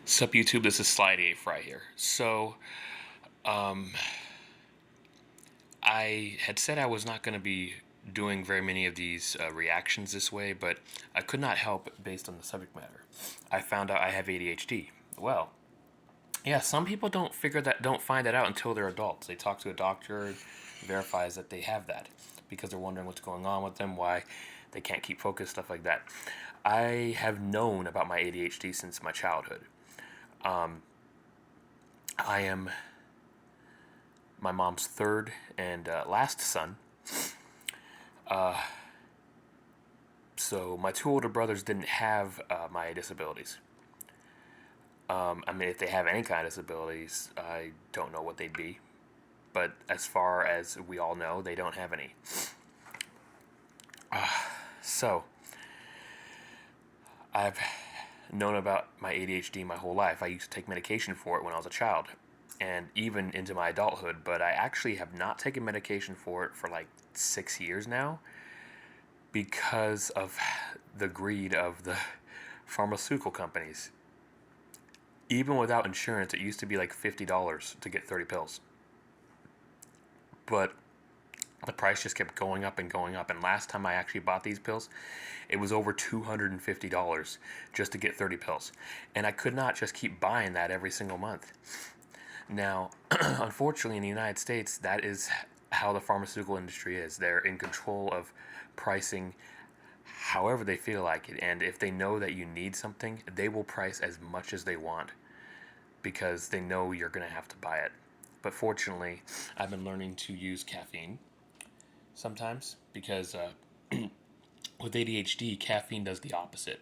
Sup YouTube, this is Slide A Fry here. Um, I had said I was not going to be doing very many of these reactions this way, but I could not help based on the subject matter. I found out I have ADHD. Well, yeah, some people don't find that out until they're adults. They talk to a doctor, verifies that they have that because they're wondering what's going on with them, why they can't keep focused, stuff like that. I have known about my ADHD since my childhood. I am my mom's third and last son. So my two older brothers didn't have my disabilities. I mean, if they have any kind of disabilities, I don't know what they'd be. But as far as we all know, they don't have any. So I've known about my ADHD my whole life. I used to take medication for it when I was a child and even into my adulthood, but I actually have not taken medication for it for like 6 years now because of the greed of the pharmaceutical companies. Even without insurance, it used to be like $50 to get 30 pills. But the price just kept going up and going up. And last time I actually bought these pills, it was over $250 just to get 30 pills. And I could not just keep buying that every single month. Now, unfortunately, in the United States, that is how the pharmaceutical industry is. They're in control of pricing however they feel like it. And if they know that you need something, they will price as much as they want because they know you're going to have to buy it. But fortunately, I've been learning to use caffeine sometimes because with ADHD, caffeine does the opposite.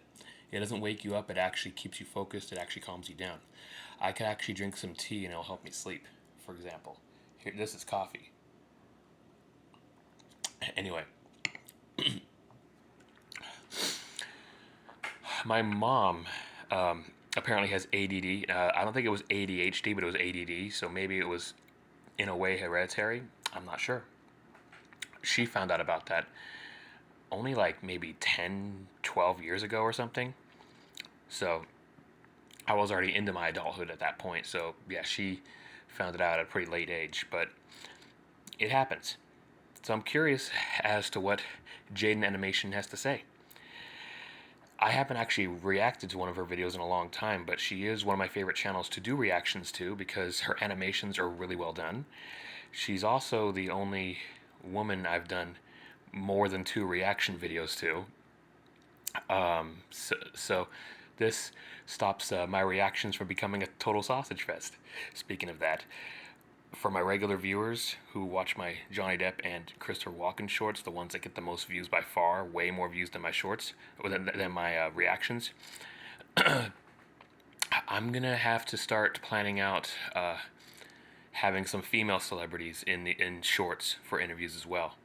It doesn't wake you up, it actually keeps you focused, it actually calms you down. I could actually drink some tea and it'll help me sleep, for example. Here, this is coffee. Anyway, my mom apparently has ADD. I don't think it was ADHD, but it was ADD, so maybe it was in a way hereditary. I'm not sure. She found out about that only like maybe 10, 12 years ago or something. So I was already into my adulthood at that point. So yeah, she found it out at a pretty late age, but it happens. So I'm curious as to what Jaiden Animation has to say. I haven't actually reacted to one of her videos in a long time, but she is one of my favorite channels to do reactions to because her animations are really well done. She's also the only woman I've done more than 2 reaction videos to. So this stops my reactions from becoming a total sausage fest. Speaking of that, for my regular viewers who watch my Johnny Depp and Christopher Walken shorts, the ones that get the most views by far, way more views than my shorts, or than my reactions, I'm gonna have to start planning out having some female celebrities in shorts for interviews as well.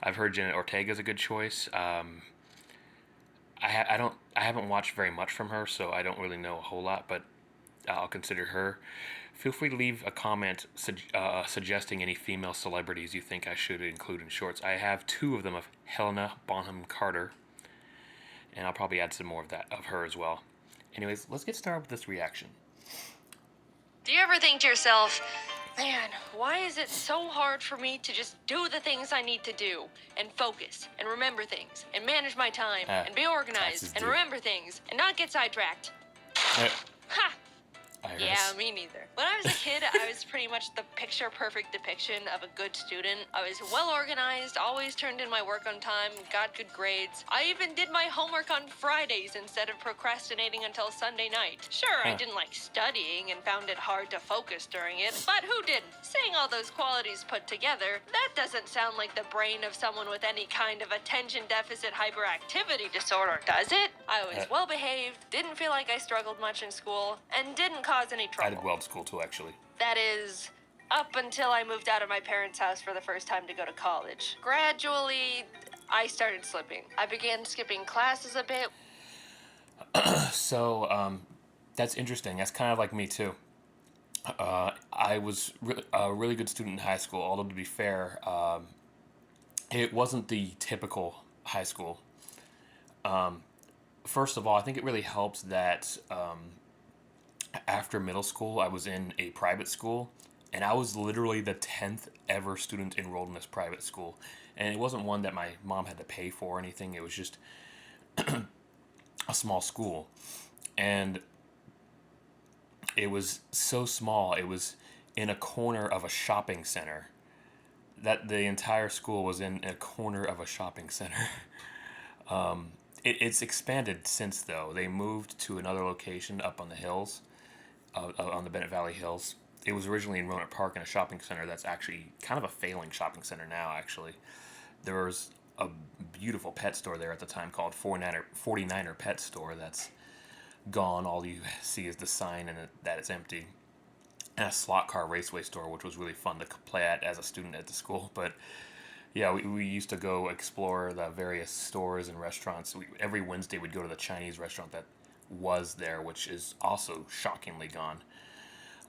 I've heard Jenna Ortega's a good choice. I haven't watched very much from her, so I don't really know a whole lot, but I'll consider her. Feel free to leave a comment suggesting any female celebrities you think I should include in shorts. I have 2 of them of Helena Bonham Carter, and I'll probably add some more of her as well. Anyways, let's get started with this reaction. Do you ever think to yourself, man, why is it so hard for me to just do the things I need to do and focus and remember things and manage my time and be organized and remember things and not get sidetracked? Ha! Yeah, me neither. When I was a kid, I was pretty much the picture-perfect depiction of a good student. I was well-organized, always turned in my work on time, got good grades. I even did my homework on Fridays instead of procrastinating until Sunday night. Sure, I didn't like studying and found it hard to focus during it, but who didn't? Saying all those qualities put together, that doesn't sound like the brain of someone with any kind of attention deficit hyperactivity disorder, does it? I was well-behaved, didn't feel like I struggled much in school, and didn't cause any trouble. I did well in school too, actually. That is, up until I moved out of my parents' house for the first time to go to college. Gradually, I started slipping. I began skipping classes a bit. So, that's interesting. That's kind of like me too. I was a really good student in high school, although to be fair, it wasn't the typical high school. First of all, I think it really helps that After middle school, I was in a private school, and I was literally the 10th ever student enrolled in this private school. And it wasn't one that my mom had to pay for or anything, it was just a small school. And it was so small, it was in a corner of a shopping center. That the entire school was in a corner of a shopping center. It's expanded since, though. They moved to another location up on the hills, on the Bennett Valley Hills. It was originally in Roanoke Park in a shopping center that's actually kind of a failing shopping center now, actually. There was a beautiful pet store there at the time called 49er Pet Store that's gone. All you see is the sign and that it's empty. And a slot car raceway store, which was really fun to play at as a student at the school. But yeah, we used to go explore the various stores and restaurants. Every Wednesday we'd go to the Chinese restaurant that was there, which is also shockingly gone.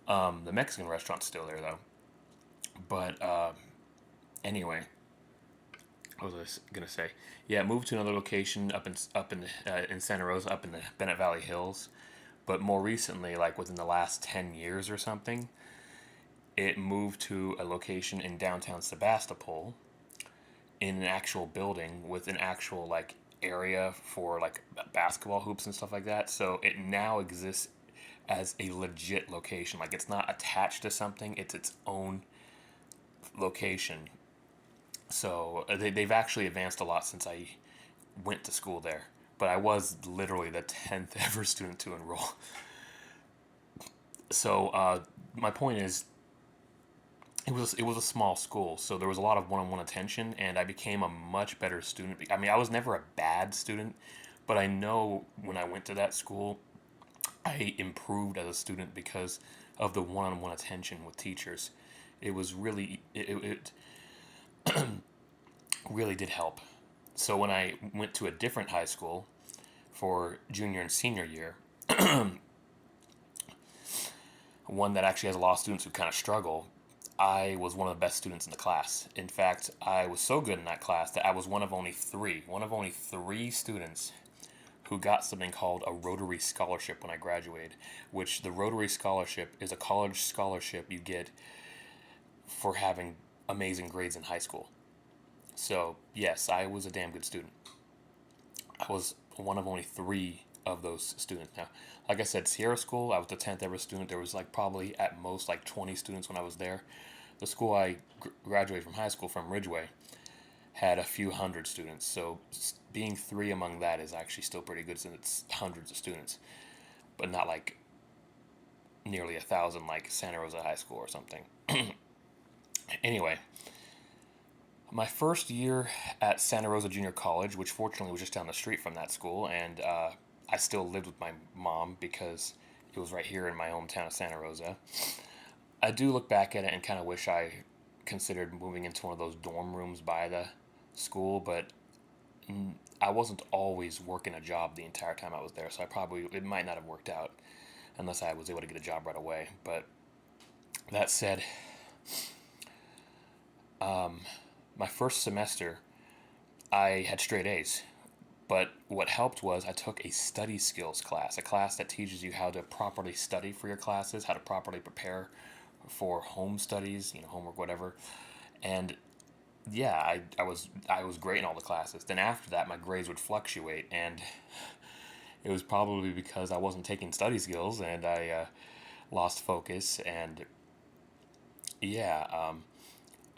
The Mexican restaurant's still there, though. But anyway, what was I gonna say? Yeah, moved to another location in Santa Rosa, up in the Bennett Valley Hills. But more recently, like within the last 10 years or something, it moved to a location in downtown Sebastopol, in an actual building with an actual like area for like basketball hoops and stuff like that. So it now exists as a legit location. Like, it's not attached to something, it's its own location. So they've actually advanced a lot since I went to school there. But I was literally the 10th ever student to enroll. So my point is, it was a small school, so there was a lot of one-on-one attention, and I became a much better student. I mean, I was never a bad student, but I know when I went to that school, I improved as a student because of the one-on-one attention with teachers. It was really it really did help. So when I went to a different high school for junior and senior year, one that actually has a lot of students who kind of struggle, I was one of the best students in the class. In fact, I was so good in that class that I was one of only three students who got something called a Rotary Scholarship when I graduated, which the Rotary Scholarship is a college scholarship you get for having amazing grades in high school. So, yes, I was a damn good student. I was one of only three of those students. Now, like I said, Sierra School, I was the 10th ever student. There was like probably at most like 20 students when I was there. The school I graduated from high school from, Ridgeway, had a few hundred students. So being three among that is actually still pretty good since it's hundreds of students, but not like nearly 1,000 like Santa Rosa High School or something. Anyway, my first year at Santa Rosa Junior College, which fortunately was just down the street from that school, and I still lived with my mom because it was right here in my hometown of Santa Rosa. I do look back at it and kind of wish I considered moving into one of those dorm rooms by the school, but I wasn't always working a job the entire time I was there, so it might not have worked out unless I was able to get a job right away. But that said, my first semester, I had straight A's. But what helped was I took a study skills class, a class that teaches you how to properly study for your classes, how to properly prepare for home studies, homework, whatever. And yeah, I was great in all the classes. Then after that, my grades would fluctuate, and it was probably because I wasn't taking study skills, and I lost focus, and yeah,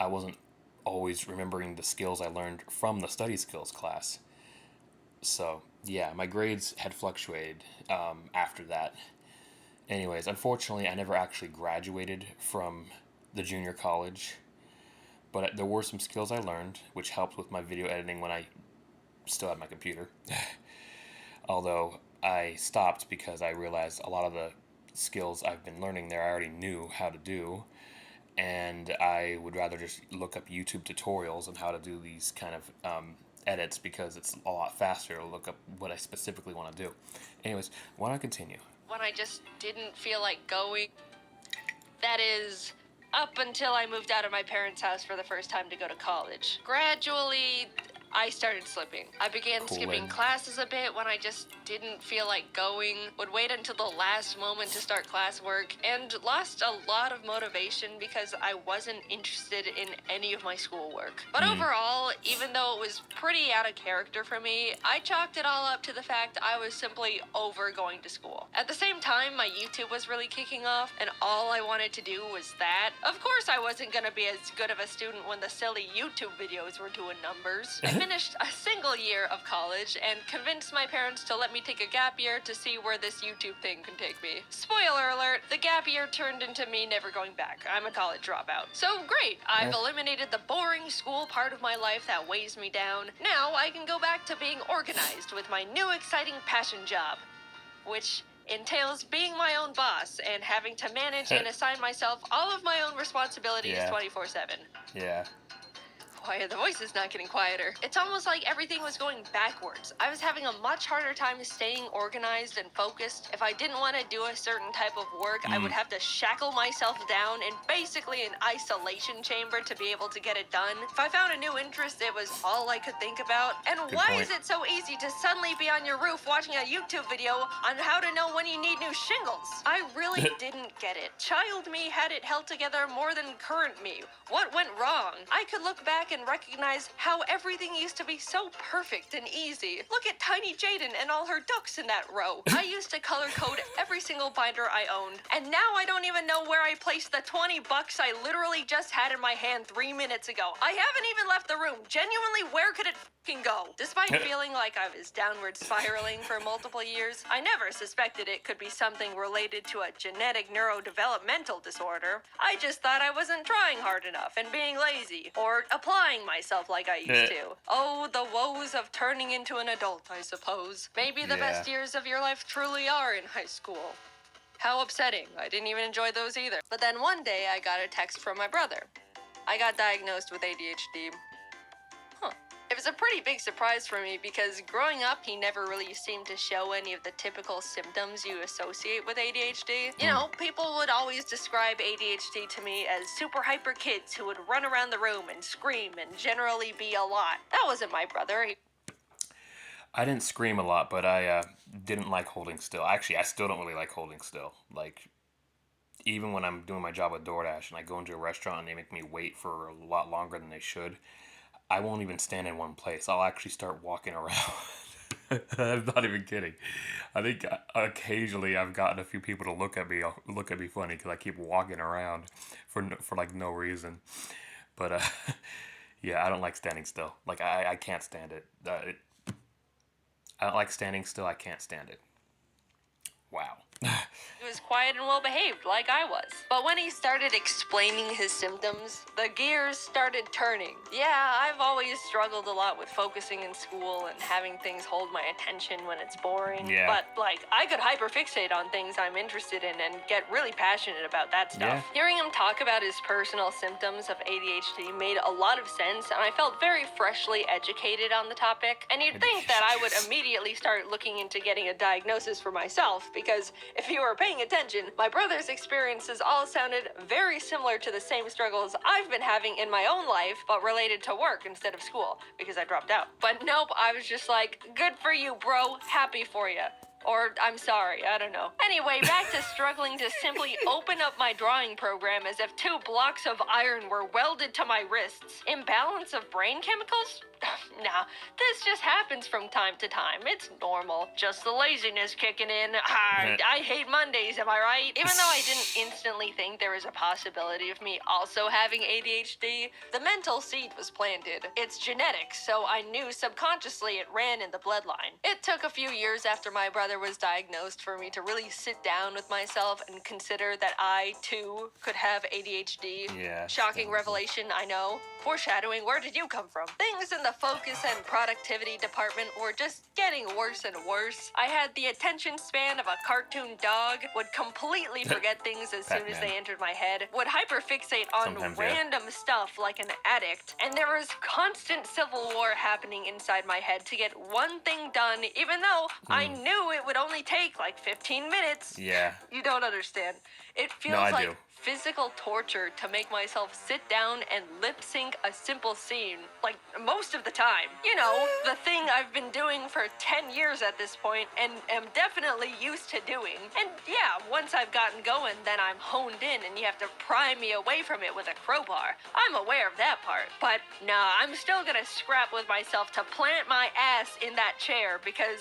I wasn't always remembering the skills I learned from the study skills class. So yeah, my grades had fluctuated after that. Anyways, unfortunately, I never actually graduated from the junior college, but there were some skills I learned, which helped with my video editing when I still had my computer. Although I stopped because I realized a lot of the skills I've been learning there I already knew how to do, and I would rather just look up YouTube tutorials on how to do these kind of edits because it's a lot faster to look up what I specifically want to do. Anyways, why don't I continue? When I just didn't feel like going. That is, up until I moved out of my parents' house for the first time to go to college. Gradually, I started slipping. I began skipping classes a bit when I just didn't feel like going, would wait until the last moment to start classwork, and lost a lot of motivation because I wasn't interested in any of my schoolwork. But overall, even though it was pretty out of character for me, I chalked it all up to the fact I was simply over going to school. At the same time, my YouTube was really kicking off, and all I wanted to do was that. Of course, I wasn't gonna be as good of a student when the silly YouTube videos were doing numbers. I finished a single year of college and convinced my parents to let me take a gap year to see where this YouTube thing can take me. Spoiler alert, the gap year turned into me never going back. I'm a college dropout. So great, I've eliminated the boring school part of my life that weighs me down. Now I can go back to being organized with my new exciting passion job, which entails being my own boss and having to manage and assign myself all of my own responsibilities 24/7. Yeah. Why are the voices not getting quieter? It's almost like everything was going backwards. I was having a much harder time staying organized and focused. If I didn't want to do a certain type of work, I would have to shackle myself down in basically an isolation chamber to be able to get it done. If I found a new interest, it was all I could think about. And why is it so easy to suddenly be on your roof watching a YouTube video on how to know when you need new shingles? I really didn't get it. Child me had it held together more than current me. What went wrong? I could look back and recognize how everything used to be so perfect and easy. Look at tiny Jaiden and all her ducks in that row. I used to color code every single binder I owned, and now I don't even know where I placed the $20 I literally just had in my hand 3 minutes ago. I haven't even left the room. Genuinely, where could it f***ing go? Despite feeling like I was downward spiraling for multiple years, I never suspected it could be something related to a genetic neurodevelopmental disorder. I just thought I wasn't trying hard enough and being lazy, or applying myself like I used to. Oh, the woes of turning into an adult, I suppose. Maybe the best years of your life truly are in high school. How upsetting. I didn't even enjoy those either. But then one day I got a text from my brother. I got diagnosed with ADHD. It was a pretty big surprise for me because growing up, he never really seemed to show any of the typical symptoms you associate with ADHD. You know, people would always describe ADHD to me as super hyper kids who would run around the room and scream and generally be a lot. That wasn't my brother. I didn't scream a lot, but I didn't like holding still. Actually, I still don't really like holding still. Like, even when I'm doing my job with DoorDash and I go into a restaurant and they make me wait for a lot longer than they should, I won't even stand in one place. I'll actually start walking around. I'm not even kidding. I think occasionally I've gotten a few people to look at me funny because I keep walking around for like no reason. But yeah, I don't like standing still. Like I can't stand it. I don't like standing still. I can't stand it. Wow. He was quiet and well behaved, like I was. But when he started explaining his symptoms, the gears started turning. Yeah, I've always struggled a lot with focusing in school and having things hold my attention when it's boring. Yeah. But, like, I could hyperfixate on things I'm interested in and get really passionate about that stuff. Yeah. Hearing him talk about his personal symptoms of ADHD made a lot of sense, and I felt very freshly educated on the topic. And you'd think that I would immediately start looking into getting a diagnosis for myself, because if you were paying attention, my brother's experiences all sounded very similar to the same struggles I've been having in my own life, but related to work instead of school, because I dropped out. But nope, I was just like, good for you, bro, happy for you. Or, I'm sorry, I don't know. Anyway, back to struggling to simply open up my drawing program as if 2 blocks of iron were welded to my wrists. Imbalance of brain chemicals? Nah, this just happens from time to time. It's normal. Just the laziness kicking in. I hate Mondays, am I right? Even though I didn't instantly think there was a possibility of me also having ADHD, the mental seed was planted. It's genetic, so I knew subconsciously it ran in the bloodline. It took a few years after my brother was diagnosed for me to really sit down with myself and consider that I, too, could have ADHD. Yeah. Shocking revelation, I know. Foreshadowing, where did you come from? Things in the focus and productivity department were just getting worse and worse. I had the attention span of a cartoon dog, would completely forget things as soon as they entered my head, would hyperfixate on random stuff like an addict, and there was constant civil war happening inside my head to get one thing done, even though I knew it it would only take like 15 minutes. Yeah. You don't understand. It feels No, I like do. physical torture to make myself sit down and lip sync a simple scene, like most of the time. You know, the thing I've been doing for 10 years at this point and am definitely used to doing. And yeah, once I've gotten going, then I'm honed in and you have to pry me away from it with a crowbar. I'm aware of that part. But nah, I'm still gonna scrap with myself to plant my ass in that chair because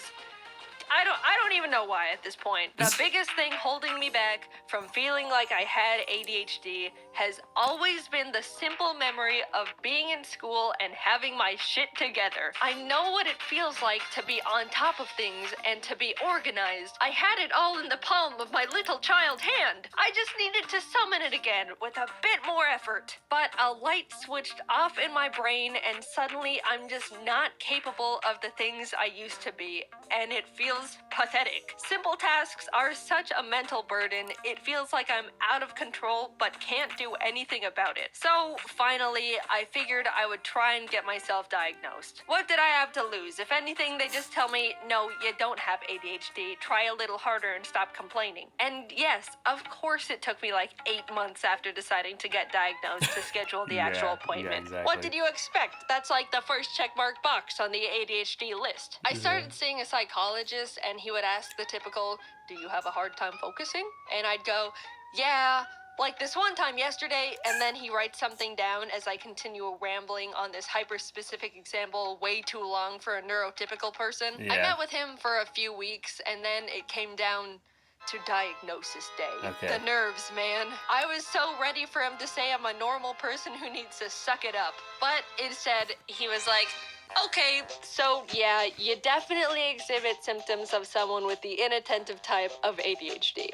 I don't even know why at this point. The biggest thing holding me back from feeling like I had ADHD has always been the simple memory of being in school and having my shit together. I know what it feels like to be on top of things and to be organized. I had it all in the palm of my little child hand. I just needed to summon it again with a bit more effort. But a light switched off in my brain and suddenly I'm just not capable of the things I used to be, and it feels pathetic. Simple tasks are such a mental burden, it feels like I'm out of control but can't do anything about it. So finally, I figured I would try and get myself diagnosed. What did I have to lose? If anything, they just tell me, no, you don't have ADHD, try a little harder and stop complaining. And yes, of course it took me like 8 months after deciding to get diagnosed to schedule the actual appointment. exactly. What did you expect? That's like the first checkmark box on the ADHD list. I started seeing a psychologist and he would ask the typical, do you have a hard time focusing? And I'd go, yeah, like this one time yesterday, and then he writes something down as I continue rambling on this hyper-specific example way too long for a neurotypical person. I met with him for a few weeks, and then it came down to diagnosis day. Okay. The nerves, man. I was so ready for him to say I'm a normal person who needs to suck it up. But instead, he was like, okay, so yeah, you definitely exhibit symptoms of someone with the inattentive type of ADHD.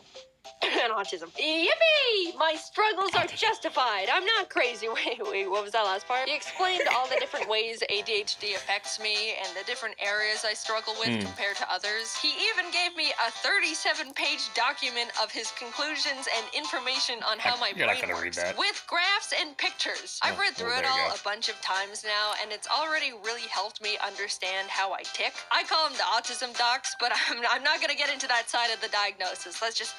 And autism. Yippee! My struggles are justified. I'm not crazy. Wait, what was that last part? He explained all the different ways ADHD affects me and the different areas I struggle with compared to others. He even gave me a 37-page document of his conclusions and information on how my You're not brain gonna read works, that. with graphs and pictures. I've read through it there you all go. a bunch of times now, and it's already really helped me understand how I tick. I call them the autism docs, but I'm not gonna get into that side of the diagnosis. Let's just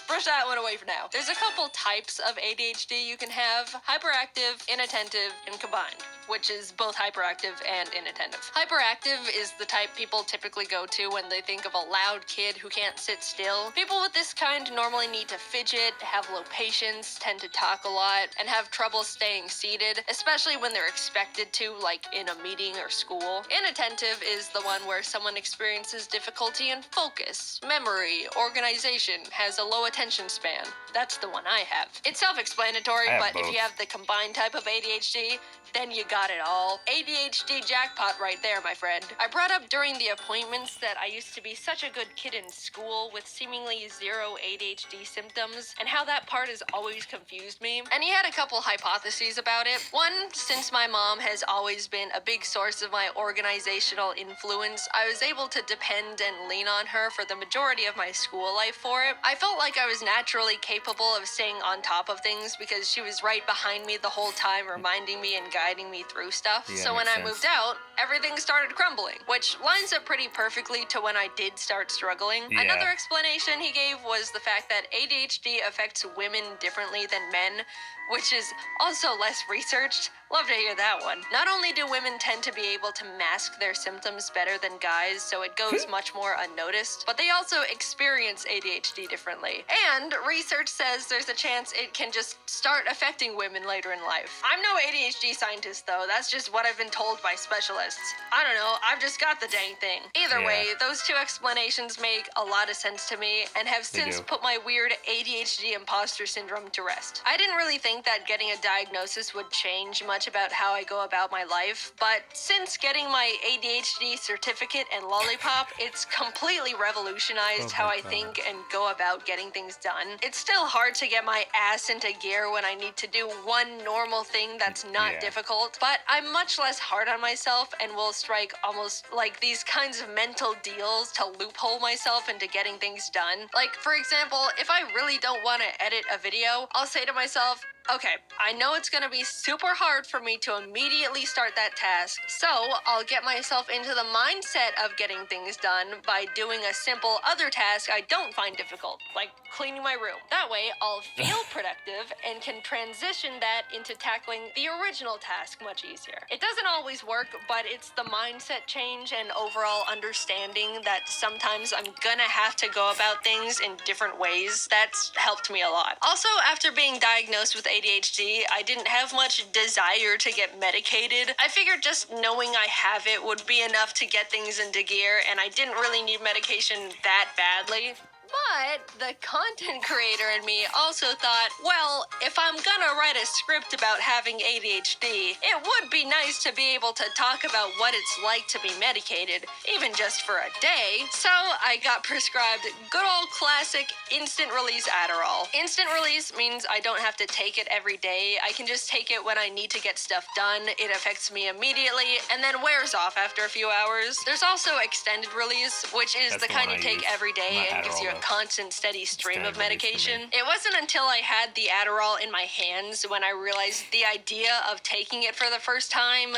brush that one away for now. There's a couple types of ADHD you can have: hyperactive, inattentive, and combined, which is both hyperactive and inattentive. Hyperactive is the type people typically go to when they think of a loud kid who can't sit still. People with this kind normally need to fidget, have low patience, tend to talk a lot, and have trouble staying seated, especially when they're expected to, like in a meeting or school. Inattentive is the one where someone experiences difficulty in focus, memory, organization, has a low attention span. That's the one I have. It's self-explanatory, I have but both. if you have the combined type of ADHD, then you got it all. ADHD jackpot right there, my friend. I brought up during the appointments that I used to be such a good kid in school with seemingly zero ADHD symptoms, and how that part has always confused me. And he had a couple hypotheses about it. One, since my mom has always been a big source of my organizational influence, I was able to depend and lean on her for the majority of my school life for it. I felt like I was naturally capable of staying on top of things because she was right behind me the whole time, reminding me and guiding me through stuff. Yeah, So when makes I sense. moved out, everything started crumbling, which lines up pretty perfectly to when I did start struggling. Yeah. Another explanation he gave was the fact that ADHD affects women differently than men, which is also less researched. Love to hear that one. Not only do women tend to be able to mask their symptoms better than guys, so it goes much more unnoticed, but they also experience ADHD differently. And research says there's a chance it can just start affecting women later in life. I'm no ADHD scientist though, that's just what I've been told by specialists. I don't know, I've just got the dang thing. Either Yeah. way, those two explanations make a lot of sense to me and have They since do. put my weird ADHD imposter syndrome to rest. I didn't really think that getting a diagnosis would change much about how I go about my life, but since getting my ADHD certificate and lollipop, it's completely revolutionized how my I God. think and go about getting things done. It's still hard to get my ass into gear when I need to do one normal thing that's not Yeah. difficult, but I'm much less hard on myself and will strike almost like these kinds of mental deals to loophole myself into getting things done. Like, for example, if I really don't want to edit a video, I'll say to myself, Okay, I know it's gonna be super hard for me to immediately start that task, so I'll get myself into the mindset of getting things done by doing a simple other task I don't find difficult, like cleaning my room. That way, I'll feel productive and can transition that into tackling the original task much easier. It doesn't always work, but it's the mindset change and overall understanding that sometimes I'm gonna have to go about things in different ways that's helped me a lot. Also, after being diagnosed with ADHD, I didn't have much desire to get medicated. I figured just knowing I have it would be enough to get things into gear, and I didn't really need medication that badly. But the content creator in me also thought, well, if I'm gonna write a script about having ADHD, it would be nice to be able to talk about what it's like to be medicated, even just for a day. So I got prescribed good old classic instant release Adderall. Instant release means I don't have to take it every day. I can just take it when I need to get stuff done. It affects me immediately and then wears off after a few hours. There's also extended release, which is the kind you take every day and gives you a constant, steady stream of medication. It wasn't until I had the Adderall in my hands when I realized the idea of taking it for the first time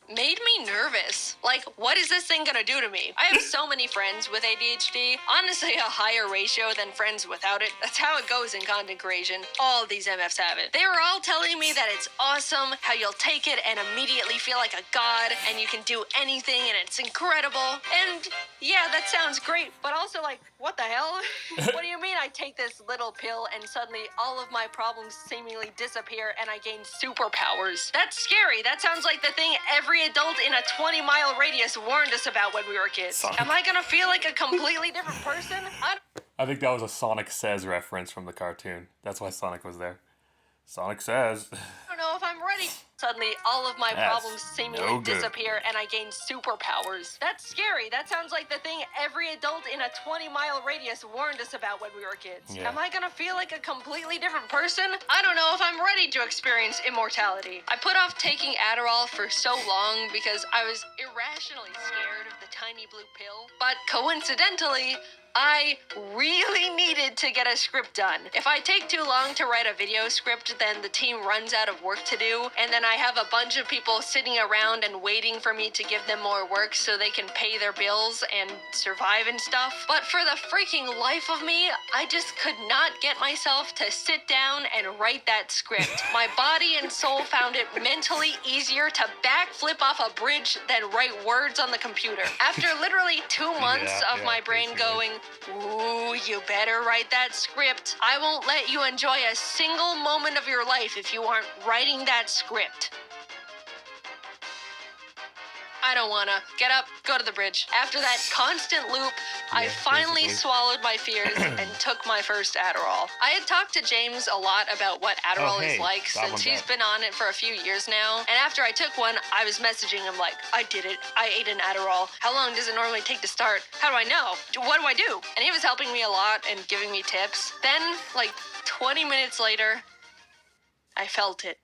made me nervous. Like, what is this thing gonna do to me? I have so many friends with ADHD. Honestly, a higher ratio than friends without it. That's how it goes in content creation. All of these MFs have it. They were all telling me that it's awesome, how you'll take it and immediately feel like a god, and you can do anything, and it's incredible. And yeah, that sounds great, but also like, what the hell? What do you mean I take this little pill and suddenly all of my problems seemingly disappear and I gain superpowers? That's scary. That sounds like the thing every adult in a 20-mile radius warned us about when we were kids. Sonic. Am I gonna feel like a completely different person? I think that was a Sonic Says reference from the cartoon. That's why Sonic was there. Sonic Says. I don't know if I'm ready. Suddenly, all of my problems seemingly disappear and I gain superpowers. That's scary. That sounds like the thing every adult in a 20-mile radius warned us about when we were kids. Yeah. Am I gonna feel like a completely different person? I don't know if I'm ready to experience immortality. I put off taking Adderall for so long because I was irrationally scared of the tiny blue pill. But coincidentally, I really needed to get a script done. If I take too long to write a video script, then the team runs out of work to do, and then I have a bunch of people sitting around and waiting for me to give them more work so they can pay their bills and survive and stuff. But for the freaking life of me, I just could not get myself to sit down and write that script. My body and soul found it mentally easier to backflip off a bridge than write words on the computer. After literally 2 months of my brain going, ooh, you better write that script. I won't let you enjoy a single moment of your life if you aren't writing that script. I don't wanna. Get up, go to the bridge. After that constant loop, I finally swallowed my fears and took my first Adderall. I had talked to James a lot about what Adderall is like since he's been on it for a few years now. And after I took one, I was messaging him like, I did it. I ate an Adderall. How long does it normally take to start? How do I know? What do I do? And he was helping me a lot and giving me tips. Then, like 20 minutes later, I felt it.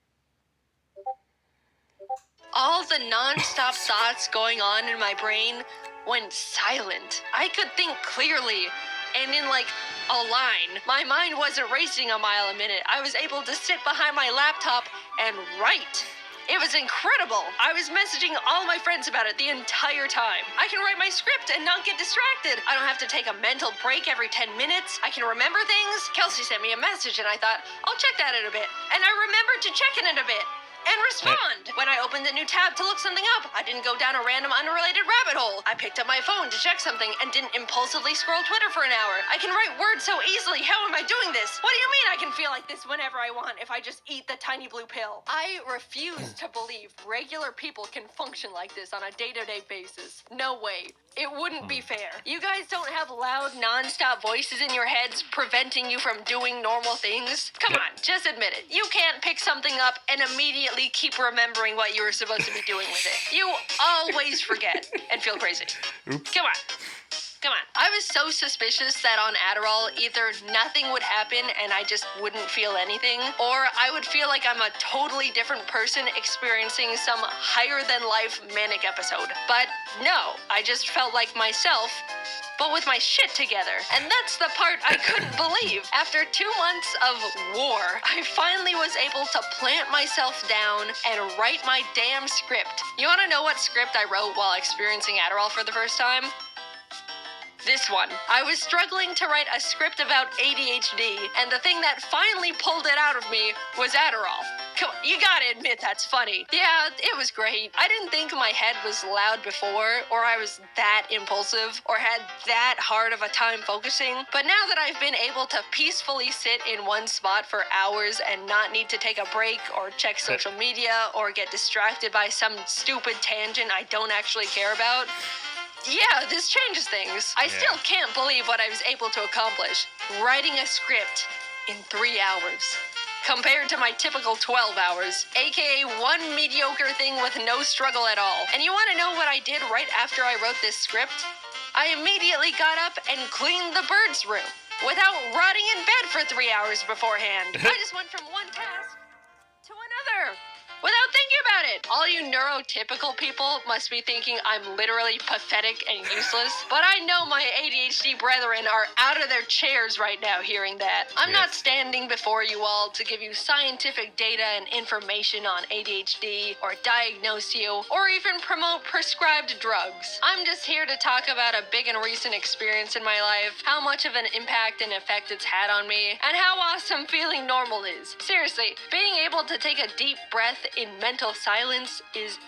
All the non-stop thoughts going on in my brain went silent. I could think clearly, and in like a line. My mind wasn't racing a mile a minute. I was able to sit behind my laptop and write. It was incredible. I was messaging all my friends about it the entire time. I can write my script and not get distracted. I don't have to take a mental break every 10 minutes. I can remember things. Kelsey sent me a message and I thought, I'll check that in a bit. And I remembered to check it in a bit. And respond. When I opened a new tab to look something up, I didn't go down a random unrelated rabbit hole. I picked up my phone to check something and didn't impulsively scroll Twitter for an hour. I can write words so easily. How am I doing this? What do you mean I can feel like this whenever I want if I just eat the tiny blue pill? I refuse to believe regular people can function like this on a day-to-day basis. No way. It wouldn't be fair. You guys don't have loud, non-stop voices in your heads preventing you from doing normal things? Come on, just admit it. You can't pick something up and immediately keep remembering what you were supposed to be doing with it. You always forget and feel crazy. Oops. Come on. Come on. I was so suspicious that on Adderall, either nothing would happen and I just wouldn't feel anything, or I would feel like I'm a totally different person experiencing some higher-than-life manic episode. But no, I just felt like myself but with my shit together. And that's the part I couldn't believe. After 2 months of war, I finally was able to plant myself down and write my damn script. You wanna know what script I wrote while experiencing Adderall for the first time? This one. I was struggling to write a script about ADHD, and the thing that finally pulled it out of me was Adderall. Come on, you gotta admit that's funny. Yeah, it was great. I didn't think my head was loud before, or I was that impulsive, or had that hard of a time focusing. But now that I've been able to peacefully sit in one spot for hours and not need to take a break or check social media or get distracted by some stupid tangent I don't actually care about, yeah, this changes things. I still can't believe what I was able to accomplish. Writing a script in 3 hours. Compared to my typical 12 hours, aka one mediocre thing with no struggle at all. And you want to know what I did right after I wrote this script? I immediately got up and cleaned the birds' room without rotting in bed for 3 hours beforehand. I just went from one task to another without thinking about it. All you neurotypical people must be thinking I'm literally pathetic and useless, but I know my ADHD brethren are out of their chairs right now hearing that. I'm not standing before you all to give you scientific data and information on ADHD or diagnose you or even promote prescribed drugs. I'm just here to talk about a big and recent experience in my life, how much of an impact and effect it's had on me, and how awesome feeling normal is. Seriously, being able to take a deep breath in mental silence is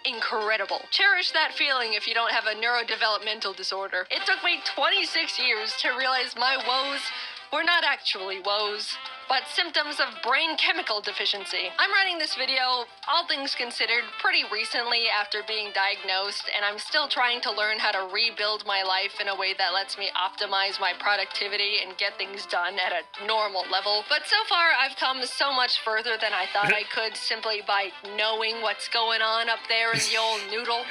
incredible. Cherish that feeling if you don't have a neurodevelopmental disorder. It took me 26 years to realize my woes were not actually woes, but symptoms of brain chemical deficiency. I'm writing this video, all things considered, pretty recently after being diagnosed, and I'm still trying to learn how to rebuild my life in a way that lets me optimize my productivity and get things done at a normal level. But so far, I've come so much further than I thought I could simply by knowing what's going on up there in the old noodle.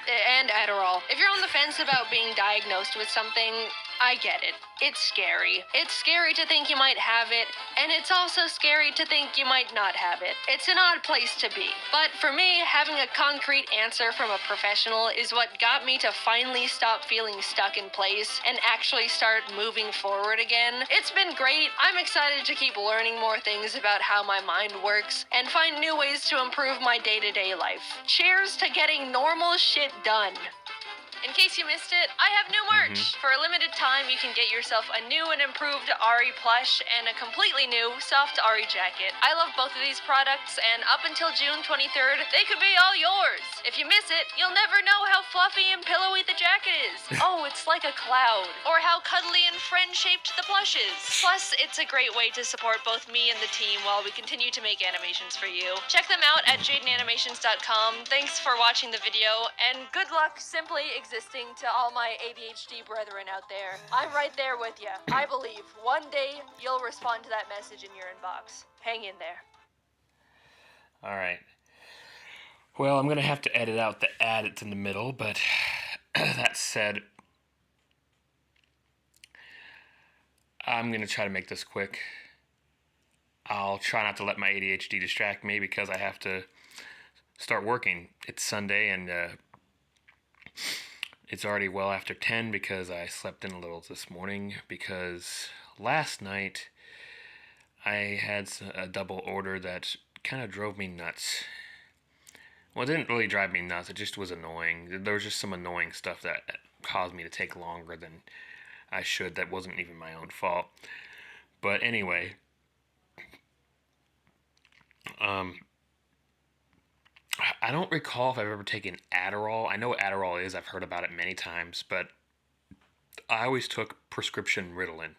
And Adderall. If you're on the fence about being diagnosed with something, I get it. It's scary. It's scary to think you might have it, and it's also scary to think you might not have it. It's an odd place to be. But for me, having a concrete answer from a professional is what got me to finally stop feeling stuck in place and actually start moving forward again. It's been great. I'm excited to keep learning more things about how my mind works and find new ways to improve my day-to-day life. Cheers to getting normal shit done. In case you missed it, I have new merch. For a limited time, you can get yourself a new and improved Ari plush and a completely new soft Ari jacket. I love both of these products, and up until June 23rd, they could be all yours. If you miss it, you'll never know how fluffy and pillowy the jacket is. Oh, it's like a cloud. Or how cuddly and friend-shaped the plush is. Plus, it's a great way to support both me and the team while we continue to make animations for you. Check them out at JaidenAnimations.com. Thanks for watching the video, and good luck simply existing to all my ADHD brethren out there. I'm right there with you. I believe one day you'll respond to that message in your inbox. Hang in there. All right. Well, I'm going to have to edit out the ad that's in the middle, but that said, I'm going to try to make this quick. I'll try not to let my ADHD distract me because I have to start working. It's Sunday, and it's already well after 10 because I slept in a little this morning because last night I had a double order that kind of drove me nuts. Well, it didn't really drive me nuts. It just was annoying. There was just some annoying stuff that caused me to take longer than I should. That wasn't even my own fault. But anyway, I don't recall if I've ever taken Adderall. I know what Adderall is. I've heard about it many times, but I always took prescription Ritalin.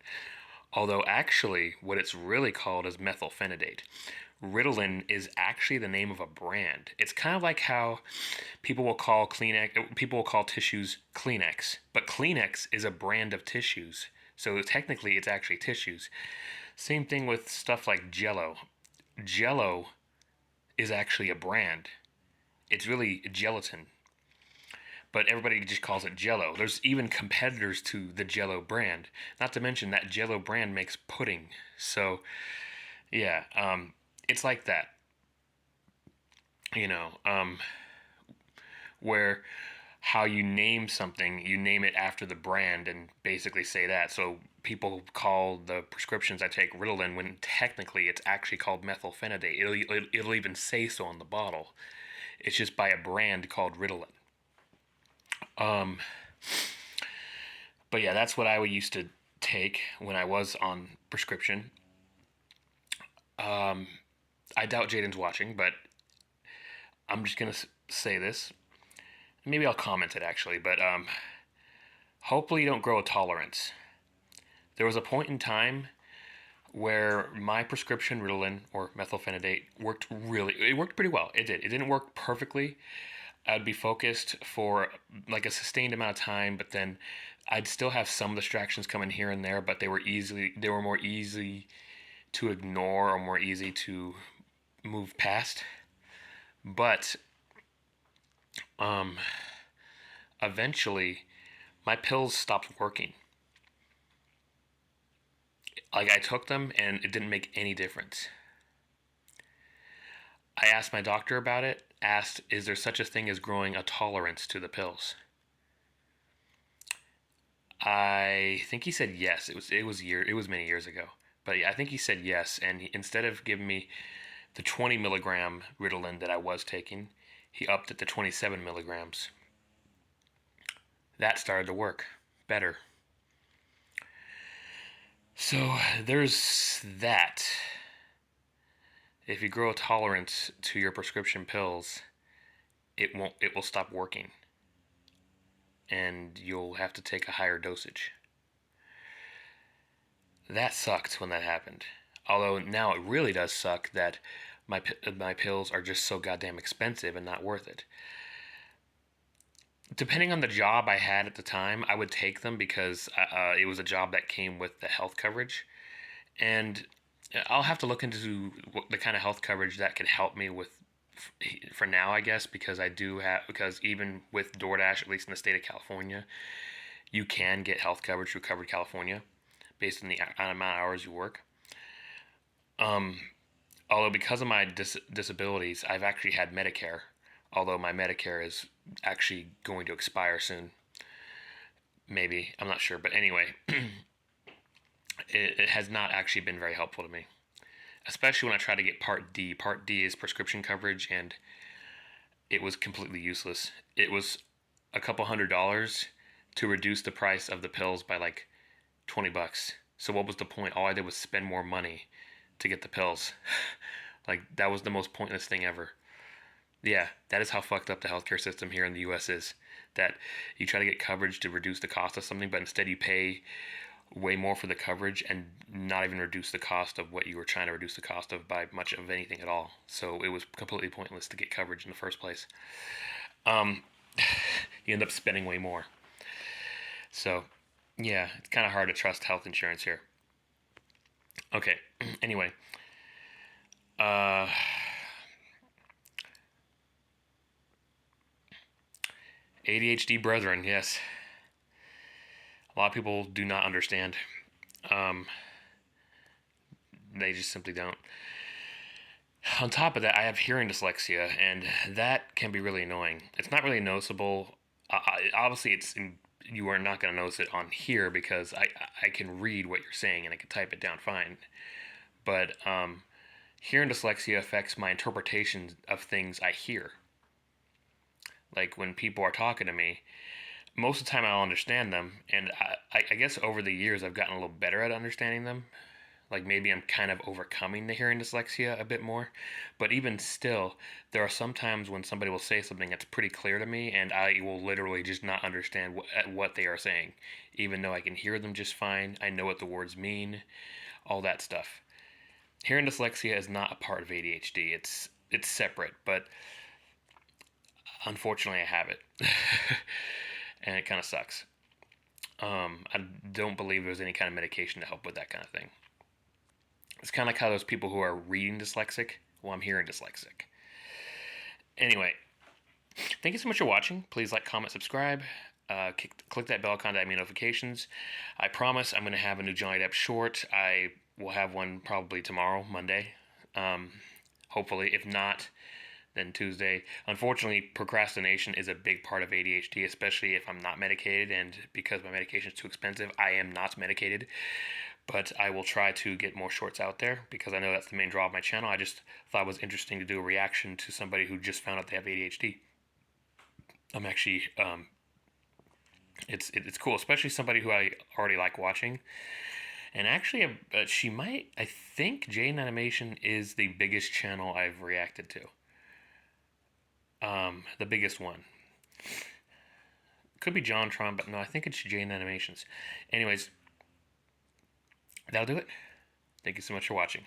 Although actually, what it's really called is methylphenidate. Ritalin is actually the name of a brand. It's kind of like how people will call tissues Kleenex, but Kleenex is a brand of tissues. So technically, it's actually tissues. Same thing with stuff like Jell-O. Jell-O is actually a brand. It's really gelatin, but everybody just calls it Jell-O. There's even competitors to the Jell-O brand. Not to mention that Jell-O brand makes pudding. So, yeah, it's like that. You know, where how you name something, you name it after the brand and basically say that. So people call the prescriptions I take Ritalin when technically it's actually called methylphenidate. It'll even say so on the bottle. It's just by a brand called Ritalin. But yeah, that's what I would used to take when I was on prescription. I doubt Jaiden's watching, but I'm just gonna say this. Maybe I'll comment it actually, but hopefully you don't grow a tolerance. There was a point in time where my prescription Ritalin or methylphenidate worked pretty well. It did. It didn't work perfectly. I'd be focused for like a sustained amount of time, but then I'd still have some distractions coming here and there, but they were more easy to ignore or more easy to move past. But eventually my pills stopped working. Like I took them and it didn't make any difference. I asked my doctor about it, asked, is there such a thing as growing a tolerance to the pills? I think he said yes. It was many years ago. But yeah, I think he said yes, and instead of giving me the 20 milligram Ritalin that I was taking, he upped it to 27 milligrams. That started to work better. So there's that. If you grow a tolerance to your prescription pills, it will stop working. And you'll have to take a higher dosage. That sucked when that happened. Although now it really does suck that my pills are just so goddamn expensive and not worth it. Depending on the job I had at the time, I would take them because it was a job that came with the health coverage. And I'll have to look into the kind of health coverage that can help me with for now, I guess, because because even with DoorDash, at least in the state of California, you can get health coverage through Covered California based on the amount of hours you work. Although because of my disabilities, I've actually had Medicare, although my Medicare is actually going to expire soon. Maybe, I'm not sure, but anyway, it has not actually been very helpful to me, especially when I try to get Part D. Part D is prescription coverage, and it was completely useless. It was a couple $100 to reduce the price of the pills by like $20. So what was the point? All I did was spend more money to get the pills. Like, that was the most pointless thing ever. Yeah, that is how fucked up the healthcare system here in the US is. That you try to get coverage to reduce the cost of something, but instead you pay way more for the coverage and not even reduce the cost of what you were trying to reduce the cost of by much of anything at all. So it was completely pointless to get coverage in the first place. You end up spending way more. So, yeah, it's kind of hard to trust health insurance here. Okay, anyway. ADHD brethren, yes. A lot of people do not understand. They just simply don't. On top of that, I have hearing dyslexia, and that can be really annoying. It's not really noticeable. Obviously, you are not going to notice it on here because I can read what you're saying and I can type it down fine. But hearing dyslexia affects my interpretation of things I hear. Like when people are talking to me, most of the time I'll understand them, and I guess over the years I've gotten a little better at understanding them. Like maybe I'm kind of overcoming the hearing dyslexia a bit more, but even still, there are some times when somebody will say something that's pretty clear to me, and I will literally just not understand what they are saying, even though I can hear them just fine. I know what the words mean, all that stuff. Hearing dyslexia is not a part of ADHD. It's separate, but unfortunately I have it. And it kind of sucks. I don't believe there's any kind of medication to help with that kind of thing. It's kind of like how those people who are reading dyslexic, well, I'm hearing dyslexic. Anyway, thank you so much for watching. Please like, comment, subscribe. Click that bell icon to get notifications. I promise I'm going to have a new Johnny Depp short. I will have one probably tomorrow, Monday. Hopefully. If not, than Tuesday. Unfortunately, procrastination is a big part of ADHD, especially if I'm not medicated, and because my medication is too expensive, I am not medicated. But I will try to get more shorts out there because I know that's the main draw of my channel. I just thought it was interesting to do a reaction to somebody who just found out they have ADHD. I'm actually, it's cool, especially somebody who I already like watching. And actually, she might, I think Jaiden Animation is the biggest channel I've reacted to. The biggest one. Could be JonTron, but no, I think it's Jaiden Animations. Anyways, that'll do it. Thank you so much for watching.